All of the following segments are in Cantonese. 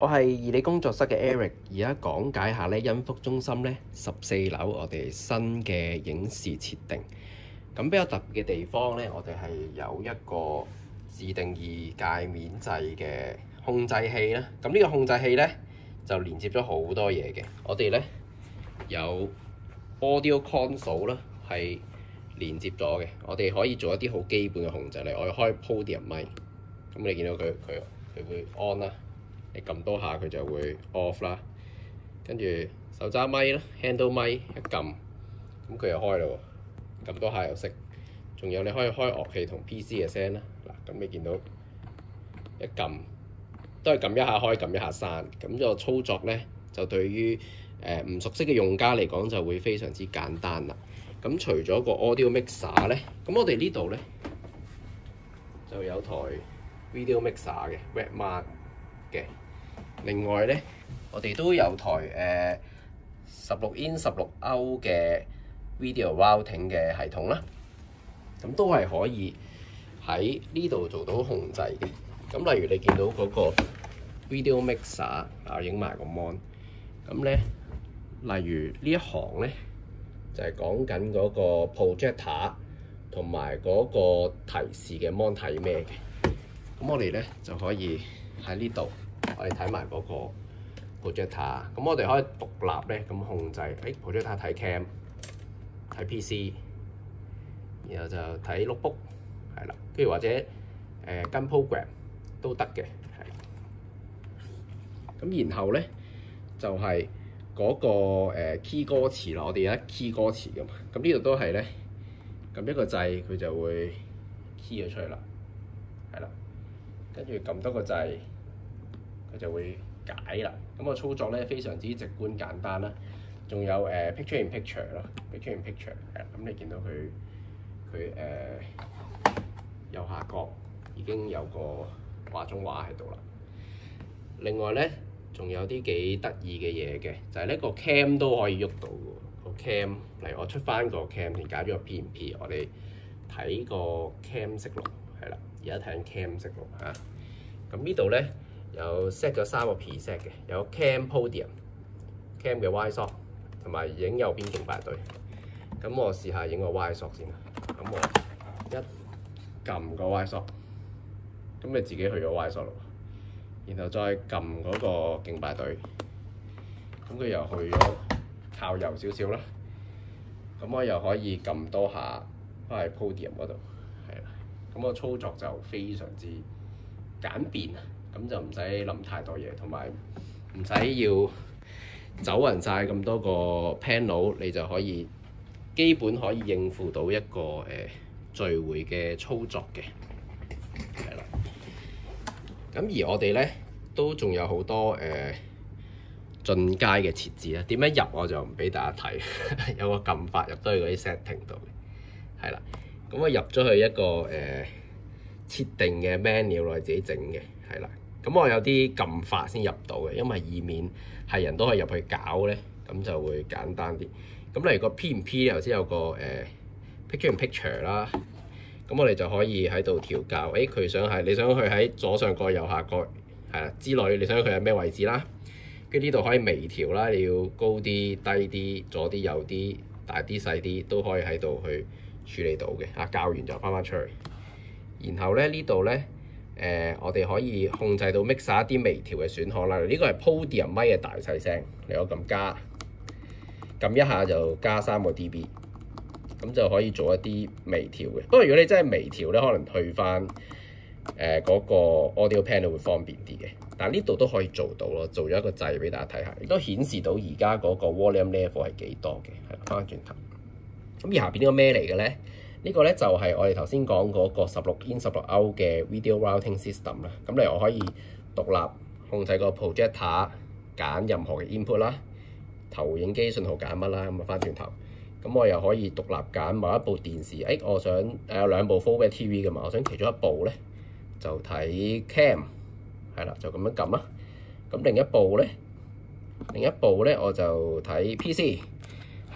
我係義理工作室嘅 Eric，而家講解下咧恩福中心咧14樓我哋新嘅影視設定。咁比較特別嘅地方咧，我哋係有一個自定義界面掣嘅控制器啦。咁呢個控制器咧就連接咗好多嘢嘅。我哋咧有 Audio Console 啦，係連接咗嘅。我哋可以做一啲好基本嘅控制，例如我要開 Podium 咪，咁你見到佢會 on 啦。你撳多下佢就會 off 啦，跟住手揸咪啦 ，handle 咪一撳，咁佢又開啦喎，撳多下又熄。仲有你可以開樂器同 PC 嘅聲啦，嗱，咁你見到一撳都係撳一下開，撳一下閂，咁個操作咧就對於唔熟悉嘅用家嚟講就會非常之簡單啦。咁除咗個 audio mixer 咧，咁我哋呢度咧就有台 video mixer 嘅 Redmart 嘅。另外咧，我哋都有台16 in 16歐嘅 video routing 嘅系統啦，咁都係可以喺呢度做到控制嘅。咁例如你見到嗰個 video mixer 啊，影埋個 mon， 咁咧，例如呢一行咧就係講緊嗰個 projector 同埋嗰個提示嘅 mon 睇咩嘅。咁我哋咧就可以喺呢度。我哋睇埋嗰個 projector， 咁我哋可以獨立咧咁控制，projector 睇 cam、睇 PC， 然後就睇 notebook， 係啦，跟住或者跟 program 都得嘅，係。咁然後咧就係嗰個key 歌詞啦，我哋有一 key 歌詞噶嘛，咁呢度都係咧撳一個掣，佢就會 key 咗出嚟啦，係啦，跟住撳多個掣。佢就會解啦，咁個操作咧非常之直觀簡單啦。仲有picture in picture 咯 ，picture in picture 係，咁你見到佢右下角已經有個畫中畫喺度啦。另外咧，仲有啲幾得意嘅嘢嘅，就係呢個 cam 都可以喐到喎。個 cam，例如我出翻個 cam， 連解咗個 P&P， 我哋睇個 cam 色錄係啦，而家睇緊 cam 色錄嚇。咁呢度咧。有 set 咗3個 preset 嘅，有 cam podium、cam 嘅 wide shot 同埋影右邊競擺隊。咁我試下影個 wide shot 先啦。咁我一撳個 wide shot， 咁你自己去咗 wide shot 咯。然後再撳嗰個競擺隊，咁佢又去咗靠右少少啦。咁我又可以撳多下翻去 podium 嗰度，係啦。咁個操作就非常之簡便啊！咁就唔使諗太多嘢，同埋唔使要走勻晒咁多個 panel， 你就可以基本可以應付到一個聚會嘅操作嘅，係啦。咁而我哋咧都仲有好多進階嘅設置啦。點樣入我就唔俾大家睇，有個撳法入到去嗰啲 setting 度嘅，係啦。咁我入咗去一個設定嘅 menu 我自己整嘅，係啦。咁我有啲撳法先入到嘅，因為以免係人都可以入去搞咧，咁就會簡單啲。咁例如個 P&P 頭先有個picture in picture 啦，咁我哋就可以喺度調校，佢想係你想佢喺左上角、右下角係啦之類，你想佢喺咩位置啦？跟住呢度可以微調啦，你要高啲、低啲、左啲、右啲、大啲、細啲都可以喺度去處理到嘅。校完就翻出去。然後咧呢度咧。我哋可以控制到 mix 一啲微調嘅選項啦。呢個係 Podium 咪嘅大細聲，你我撳加，撳一下就加3個 dB， 咁就可以做一啲微調嘅。不過如果你真係微調咧，可能去翻嗰個 audio panel 會方便啲嘅。但係呢度都可以做到咯，做咗一個掣俾大家睇下，亦都顯示到而家嗰個 volume level 係幾多嘅。係翻轉頭，咁而下邊呢個咩嚟嘅咧？呢個咧就係我哋頭先講嗰個16 in 16歐嘅 video routing system 啦。咁例如我可以獨立控制個 projector， 揀任何嘅 input 啦，投影機信號揀乜啦，咁啊翻轉頭。咁我又可以獨立揀某一部電視，我想有2部 full TV 㗎嘛，我想其中一部咧就睇 cam， 係啦，就咁樣撳啦。咁另一部咧我就睇 PC。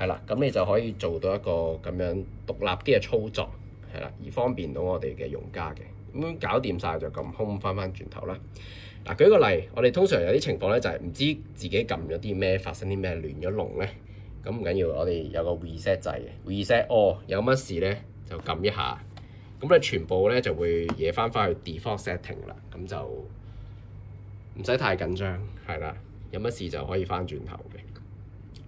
係啦，咁你就可以做到一個咁樣獨立啲嘅操作，係啦，而方便到我哋嘅用家嘅。咁搞掂晒就撳 home 翻轉頭啦。嗱，舉個例，我哋通常有啲情況咧，就係唔知自己撳咗啲咩，發生啲咩亂咗龍咧。咁唔緊要，我哋有個 reset 掣嘅 reset，有乜事咧就撳一下，咁咧全部咧就會惹翻去 default setting 啦。咁就唔使太緊張，係啦，有乜事就可以翻轉頭嘅。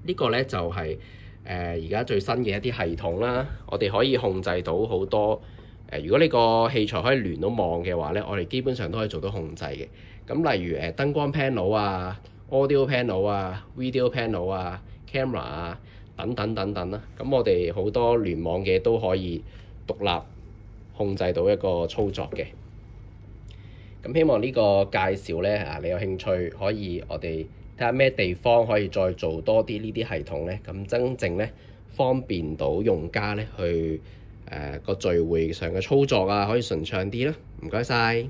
呢個咧就係而家最新嘅一啲系統啦，我哋可以控制到好多。如果你個器材可以聯到網嘅話咧，我哋基本上都可以做到控制嘅。咁例如燈光 panel 啊、audio panel 啊、video panel 啊、camera 啊等等等等啦。咁我哋好多聯網嘅都可以獨立控制到一個操作嘅。咁希望呢個介紹咧你有興趣可以我哋睇下咩地方可以再做多啲呢啲系統咧，咁真正咧方便到用家咧去個聚會上嘅操作啊，可以順暢啲啦。唔該晒。